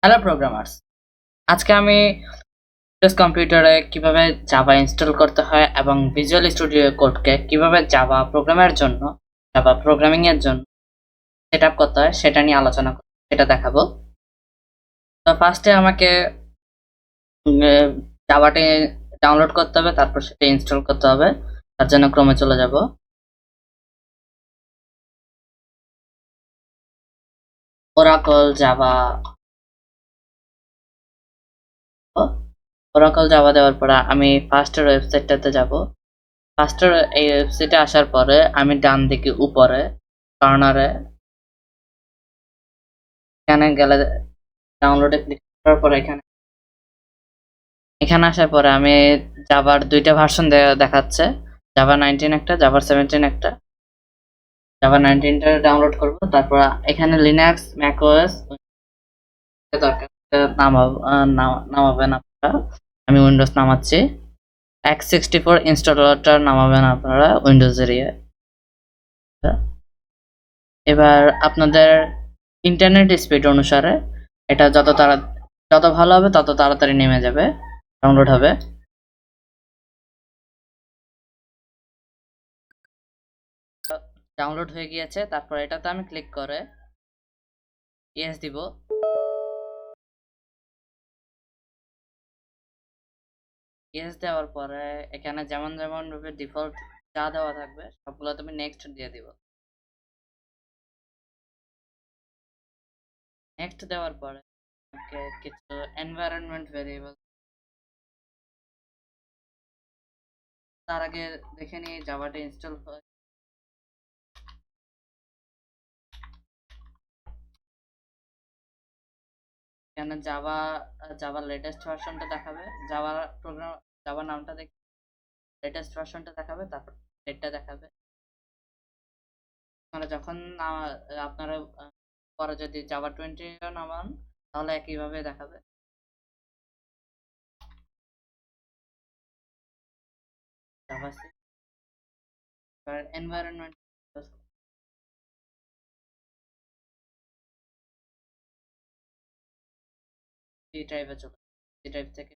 Hello programmers, আজকে আমি কম্পিউটারে কিভাবে জাভা ইনস্টল করতে হয় এবং ভিজুয়াল স্টুডিও কোডকে কিভাবে জাভা প্রোগ্রামের জন্য জাভা প্রোগ্রামিং এর জন্য সেট আপ করতে হয় সেটা নিয়ে আলোচনা করব, সেটা দেখাবো। তো ফার্স্টে আমাকে জাভাটি ডাউনলোড করতে হবে, তারপর সেটা ইনস্টল করতে হবে। তার জন্য ক্রমে চলে যাব। ওরাকল জাভা দেওয়ার পরে আমি ফার্স্টের ওয়েবসাইটটাতে যাব। ফার্স্টের এই ওয়েবসাইটে আসার পরে আমি ডান দিকে উপরে কর্নারে এখানে গেলে ডাউনলোডে ক্লিক করার পরে এখানে আসার পরে আমি জাভার দুইটা ভার্সন দেখাচ্ছে। জাভা 19 একটা, জাভা 17 একটা। জাভা 19টা ডাউনলোড করব, তারপর এখানে লিনাক্স ম্যাকওএস দরকার নামাবেন আপনারা। আমি উইন্ডোজ নামাচ্ছি। x64 ইনস্টলারটা নামাবেন আপনারা উইন্ডোজের এবার আপনাদের ইন্টারনেট স্পিড অনুসারে এটা যত ভালো হবে তত তাড়াতাড়ি নেমে যাবে, ডাউনলোড হবে। ডাউনলোড হয়ে গিয়েছে, তারপর এটাতে আমি ক্লিক করে ইয়েস দিব। ইয়েস দেওয়ার পরে এখানে যেমন যেমন রূপে ডিফল্ট যা দেওয়া থাকবে সবগুলো তুমি নেক্সট দিয়ে দিব। নেক্সট দেওয়ার পরে কিছু এনভায়রনমেন্ট ভেরিয়েবল তার আগে দেখে নিই জাভাটা ইনস্টল হয়। এখানে জাভা লেটেস্ট ভার্সনটা দেখাবে, জাভা প্রোগ্রাম জাভা নামটা দেখ লেটেস্ট ভার্সনটা দেখাবে, তারপর ডেটটা দেখাবে। মানে যখন আপনারা পরে যদি জাভা 20 নামান তাহলে একইভাবে দেখাবে। জাভা এনভায়রনমেন্ট সি ড্রাইভে চলে, সি ড্রাইভ থেকে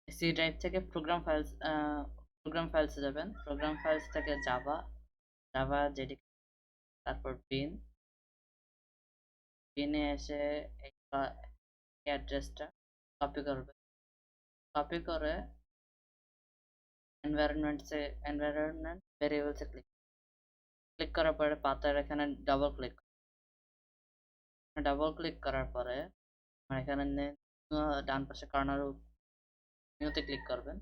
সি ড্রাইভ থেকে প্রোগ্রাম ফাইলস যাবেন। প্রোগ্রাম ফাইলস থেকে জাভা জেডি, তারপর বিনে এসে এই অ্যাড্রেসটা কপি করবে। কপি করে এনভায়রনমেন্ট ভেরিয়েবলসে ক্লিক ক্লিক করার পরে পাতার এখানে ডাবল ক্লিক করার পরে এখানে ডান পাশে কর্নার নিউতে ক্লিক করবেন।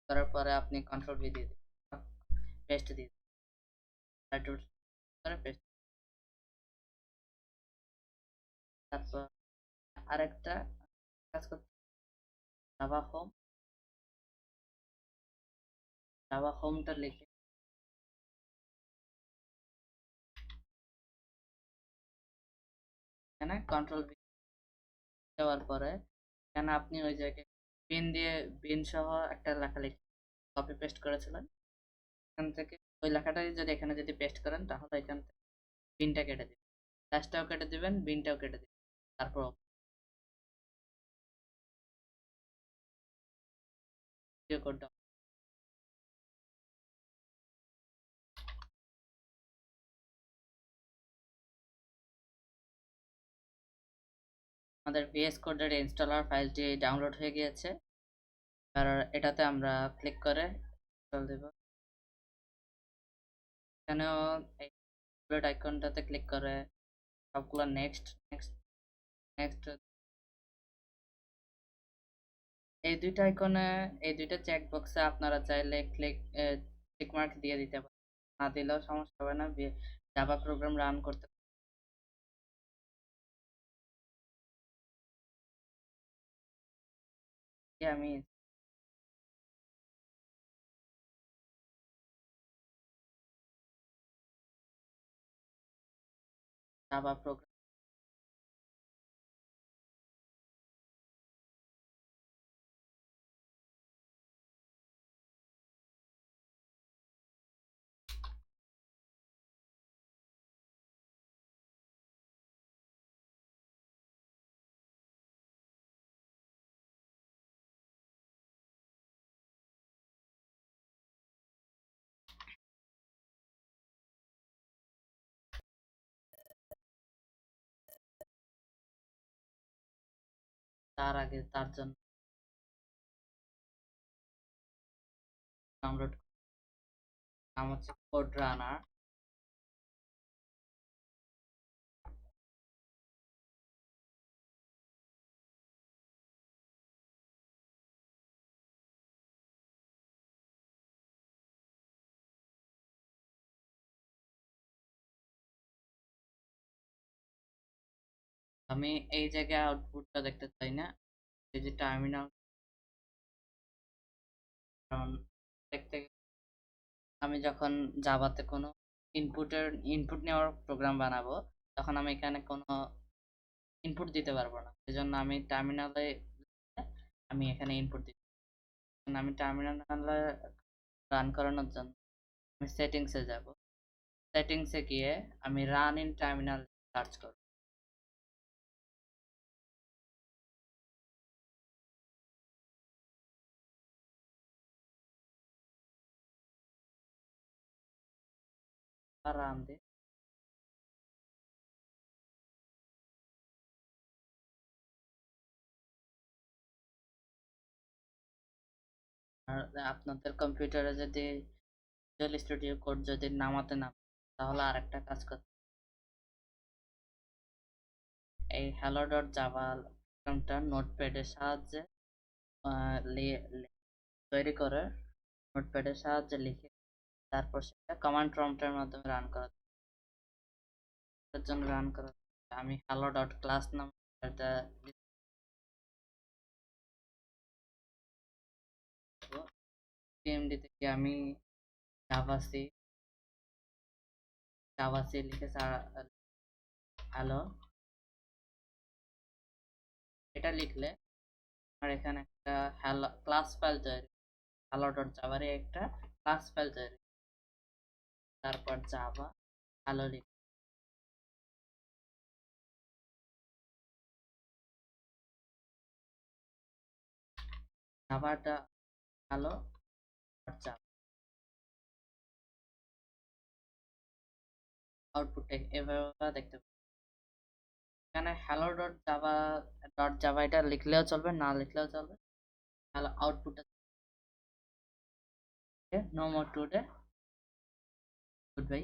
করার পরে আপনি কন্ট্রোল ভি দিয়ে দিবেন, পেস্ট দিয়ে পেস্ট। তারপর আরেকটা কাজ করতে, জাভা হোম, জাভা হোমটা লিখে এখানে কন্ট্রোল ভি দেওয়ার পরে এখানে আপনি ওই জায়গায় বিন সহ একটা লেখা লিখে কপি পেস্ট করেছিলেন। এখান থেকে ওই লেখাটাই যদি এখানে যদি পেস্ট করেন তাহলে এখান থেকে বিনটা কেটে দিবেন, স্ল্যাশটাও কেটে দিবেন, বিনটাও কেটে দিবেন। তারপর কোডটা আমাদের Vscode ইনস্টলার ফাইলটি ডাউনলোড হয়ে গিয়েছে। আর এটাতে আমরা ক্লিক করে ইনস্টল দেব। এখানেও এই বুলেট আইকনটাতে ক্লিক করে সবগুলো নেক্সট নেক্সট নেক্সট। এই দুইটা আইকনে এই দুইটা চেক বক্সে আপনারা চাইলে টিক মার্ক দিয়ে দিতে পারেন, না দিলেও সমস্যা হবে না, জাভা প্রোগ্রাম রান করতে। আমি জাভা প্রোগ্রাম তার আগে তার জন্য ডাউনলোড নাম হচ্ছে কোড রানার। আমি এই জায়গায় আউটপুটটা দেখতে চাই না, এই যে টার্মিনাল, কারণ দেখতে আমি যখন জাভাতে কোনো ইনপুট নেওয়ার প্রোগ্রাম বানাবো, তখন আমি এখানে কোনো ইনপুট দিতে পারবো না। সেজন্য আমি টার্মিনালে আমি এখানে ইনপুট দিই। আমি টার্মিনালে রান করানোর জন্য আমি সেটিংসে যাব। সেটিংসে গিয়ে আমি রান ইন টার্মিনাল সার্চ করব। রান দিই। আর আপনাদের কম্পিউটারে যদি ভিজুয়াল স্টুডিও কোড যদি নামাতে না, তাহলে আরেকটা কাজ করতে, এই hello ডট জাভা প্রোগ্রামটা নোটপ্যাডের সাহায্যে তৈরি করে নোটপ্যাডের সাহায্যে লিখে তারপর সেটা কমান্ড প্রম্পটের মাধ্যমে রান করা, তার জন্য রান করা আমি hello ডট ক্লাস নাম এটা সিএমডি থেকে আমি জাভা সি লিখে হ্যালো এটা লিখলে আর এখানে একটা হ্যালো ক্লাস ফাইল তৈরি, হ্যালো ডট জাভার একটা ক্লাস ফাইল তৈরি, তারপর জাভা হ্যালো লিখ জাভাটা হ্যালো ডট জাভা আউটপুটটা এভাবে দেখতে পাবেন। এখানে হ্যালো ডট জাভা এটা লিখলেও চলবে, না লিখলেও চলবে। হ্যালো আউটপুটটা no more today, good by.